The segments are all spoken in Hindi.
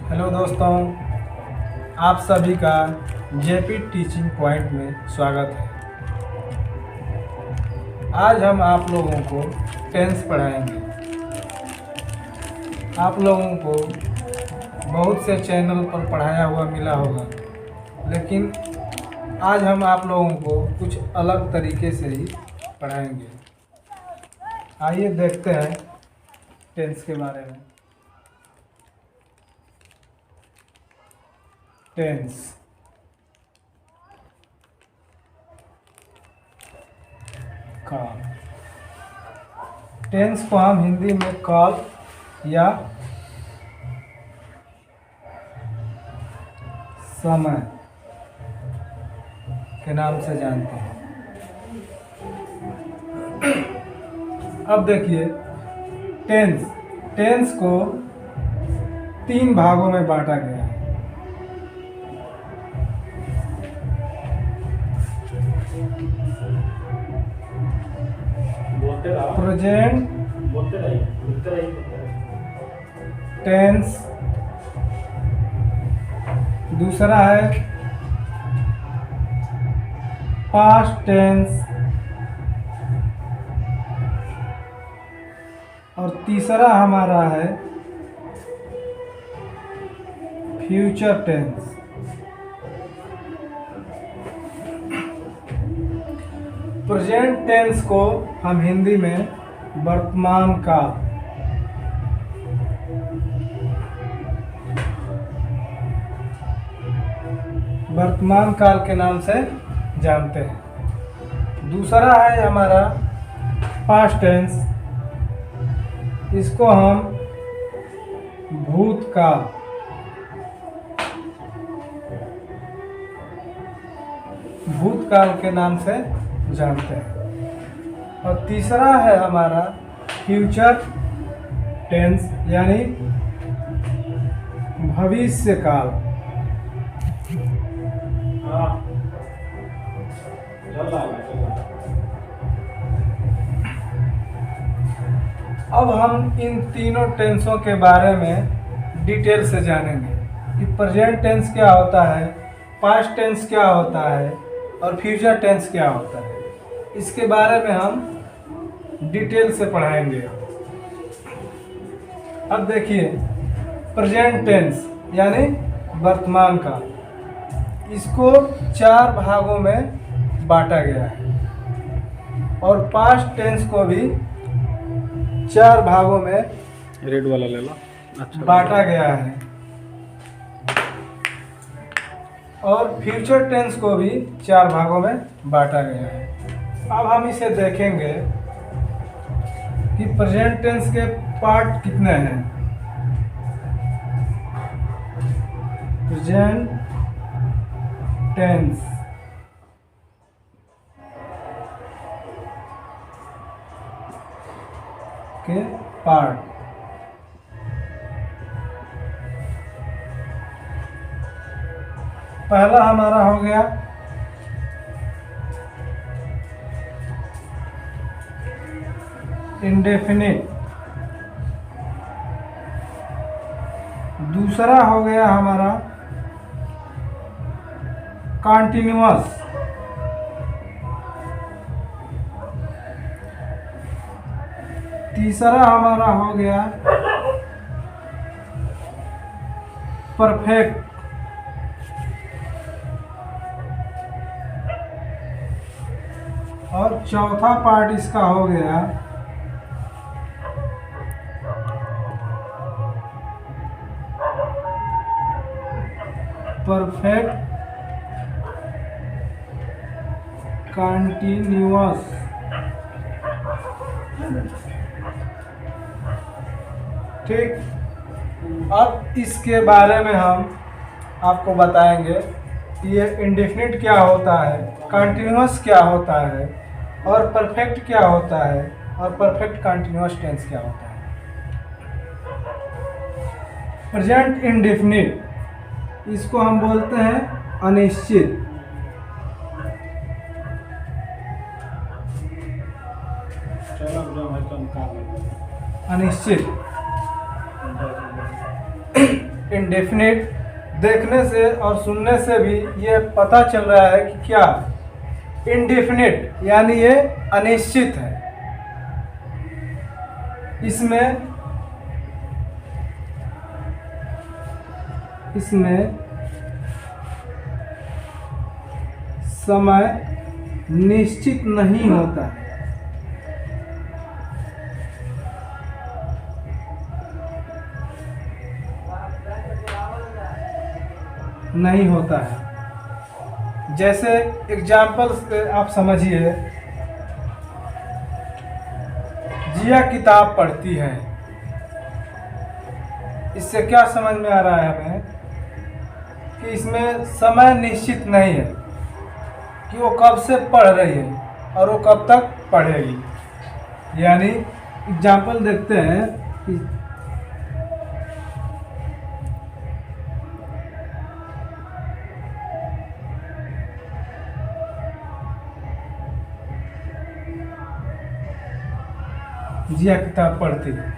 हेलो दोस्तों, आप सभी का जेपी टीचिंग पॉइंट में स्वागत है। आज हम आप लोगों को टेंस पढ़ाएंगे। आप लोगों को बहुत से चैनल पर पढ़ाया हुआ मिला होगा, लेकिन आज हम आप लोगों को कुछ अलग तरीके से ही पढ़ाएंगे। आइए देखते हैं टेंस के बारे में। टेंस काल। टेंस को हम हिंदी में काल या समय के नाम से जानते हैं। अब देखिए, टेंस को 3 भागों में बांटा गया है। प्रेजेंट टेंस, दूसरा है पास्ट टेंस, और तीसरा हमारा है फ्यूचर टेंस। प्रेजेंट टेंस को हम हिंदी में वर्तमान काल, के नाम से जानते हैं। दूसरा है हमारा पास्ट टेंस, इसको हम भूतकाल, के नाम से जानते हैं। और तीसरा है हमारा फ्यूचर टेंस, यानी भविष्य काल। अब हम इन तीनों टेंसों के बारे में डिटेल से जानेंगे कि प्रेजेंट टेंस क्या होता है, पास्ट टेंस क्या होता है और फ्यूचर टेंस क्या होता है। इसके बारे में हम डिटेल से पढ़ाएंगे। अब देखिए, प्रेजेंट टेंस यानी वर्तमान काल, इसको 4 भागों में बांटा गया है, और पास्ट टेंस को भी 4 भागों में रेड वाला ले लो। अच्छा, बांटा गया है, और फ्यूचर टेंस को भी 4 भागों में बांटा गया है। अब हम इसे देखेंगे कि प्रेजेंट टेंस के पार्ट कितने हैं। प्रेजेंट टेंस के पार्ट, पहला हमारा हो गया इंडेफिनिट, दूसरा हो गया हमारा कॉन्टिन्यूअस, तीसरा हमारा हो गया परफेक्ट, और चौथा पार्ट इसका हो गया परफेक्ट कंटिन्यूअस। ठीक, अब इसके बारे में हम आपको बताएंगे कि ये इंडेफिनिट क्या होता है, कंटिन्यूअस क्या होता है, और परफेक्ट क्या होता है, और परफेक्ट कंटिन्यूअस टेंस क्या होता है। प्रेजेंट इंडेफिनिट, इसको हम बोलते हैं अनिश्चित। अनिश्चित इंडेफिनिट। देखने से और सुनने से भी ये पता चल रहा है कि क्या इंडेफिनिट यानी ये अनिश्चित है। इसमें समय निश्चित नहीं होता। नहीं होता है। जैसे एग्जाम्पल से आप समझिए, जिया किताब पढ़ती है। इससे क्या समझ में आ रहा है हमें कि इसमें समय निश्चित नहीं है कि वो कब से पढ़ रही है और वो कब तक पढ़ेगी। यानी एग्जाम्पल देखते हैं कि जिया किताब पढ़ती है।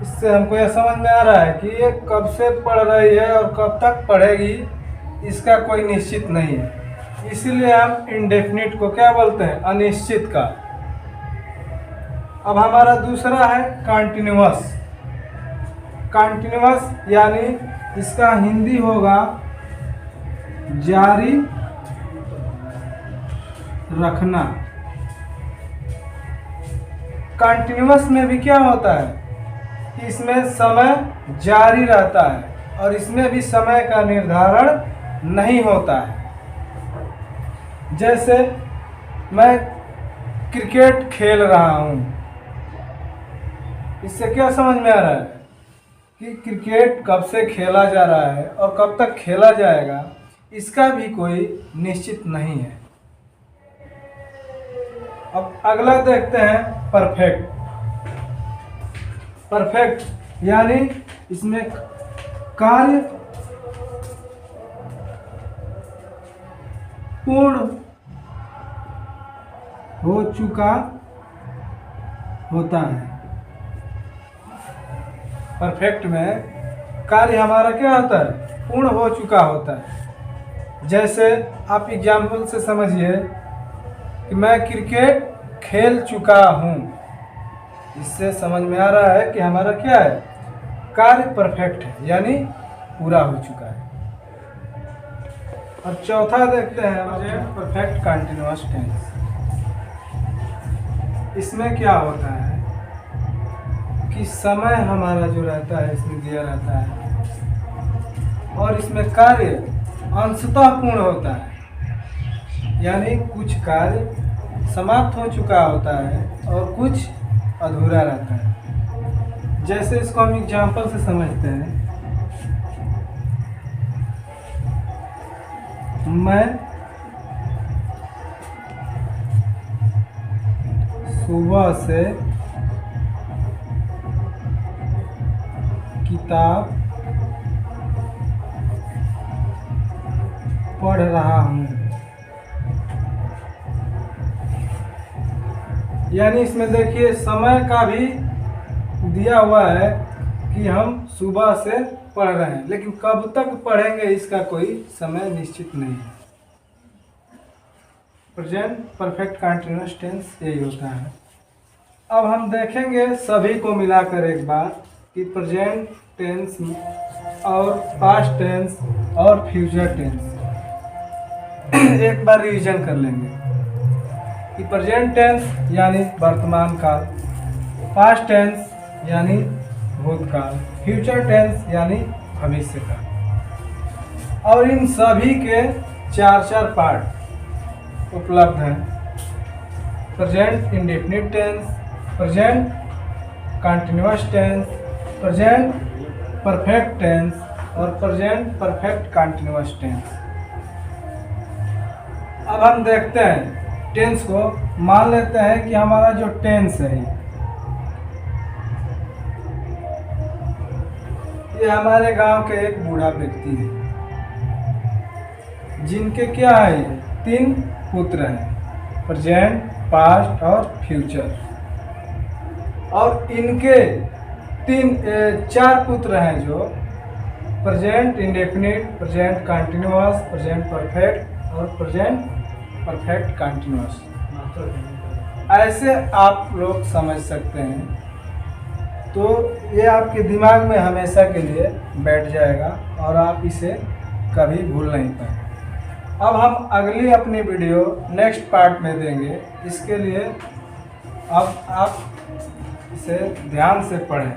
इससे हमको यह समझ में आ रहा है कि ये कब से पढ़ रही है और कब तक पढ़ेगी, इसका कोई निश्चित नहीं है। इसीलिए हम इंडेफिनिट को क्या बोलते हैं? अनिश्चित का। अब हमारा दूसरा है कंटिन्यूअस। कंटिन्यूअस यानी इसका हिंदी होगा जारी रखना। कंटिन्यूअस में भी क्या होता है कि इसमें समय जारी रहता है और इसमें भी समय का निर्धारण नहीं होता है। जैसे मैं क्रिकेट खेल रहा हूँ, इससे क्या समझ में आ रहा है कि क्रिकेट कब से खेला जा रहा है और कब तक खेला जाएगा, इसका भी कोई निश्चित नहीं है। अब अगला देखते हैं परफेक्ट। परफेक्ट यानी इसमें कार्य पूर्ण हो चुका होता है। परफेक्ट में कार्य हमारा क्या होता है? पूर्ण हो चुका होता है। जैसे आप एग्जाम्पल से समझिए कि मैं क्रिकेट खेल चुका हूँ। इससे समझ में आ रहा है कि हमारा क्या है? कार्य परफेक्ट है, यानी पूरा हो चुका है। और चौथा देखते हैं परफेक्ट कंटिन्यूअस टेंस। इसमें क्या होता है कि समय हमारा जो रहता है इसमें दिया रहता है और इसमें कार्य अंशतः पूर्ण होता है, यानी कुछ कार्य समाप्त हो चुका होता है और कुछ अधूरा रहता है। जैसे इसको हम एग्जाम्पल से समझते हैं। मैं सुबह से किताब पढ़ रहा हूँ। यानी इसमें देखिए समय का भी दिया हुआ है कि हम सुबह से पढ़ रहे हैं, लेकिन कब तक पढ़ेंगे इसका कोई समय निश्चित नहीं है। प्रेजेंट परफेक्ट कंटिन्यूअस टेंस यही होता है। अब हम देखेंगे सभी को मिलाकर एक बार कि प्रेजेंट टेंस और पास्ट टेंस और फ्यूचर टेंस एक बार रिवीजन कर लेंगे कि प्रेजेंट टेंस यानी वर्तमान काल, पास्ट टेंस यानी भूतकाल, फ्यूचर टेंस यानी भविष्य काल। और इन सभी के चार पार्ट उपलब्ध हैं। Present indefinite tense, present continuous tense, present perfect tense और प्रेजेंट परफेक्ट कंटिन्यूअस टेंस। अब हम देखते हैं टेंस को। मान लेते हैं कि हमारा जो टेंस है ये हमारे गांव के एक बूढ़ा व्यक्ति है जिनके क्या है 3 पुत्र हैं, प्रेजेंट, पास्ट और फ्यूचर। और इनके 4 पुत्र हैं जो present indefinite, present continuous, present perfect और प्रेजेंट परफेक्ट कंटिन्यूअस। ऐसे आप लोग समझ सकते हैं, तो ये आपके दिमाग में हमेशा के लिए बैठ जाएगा और आप इसे कभी भूल नहीं पाएंगे। अब हम अगली अपनी वीडियो नेक्स्ट पार्ट में देंगे, इसके लिए अब आप इसे ध्यान से पढ़ें।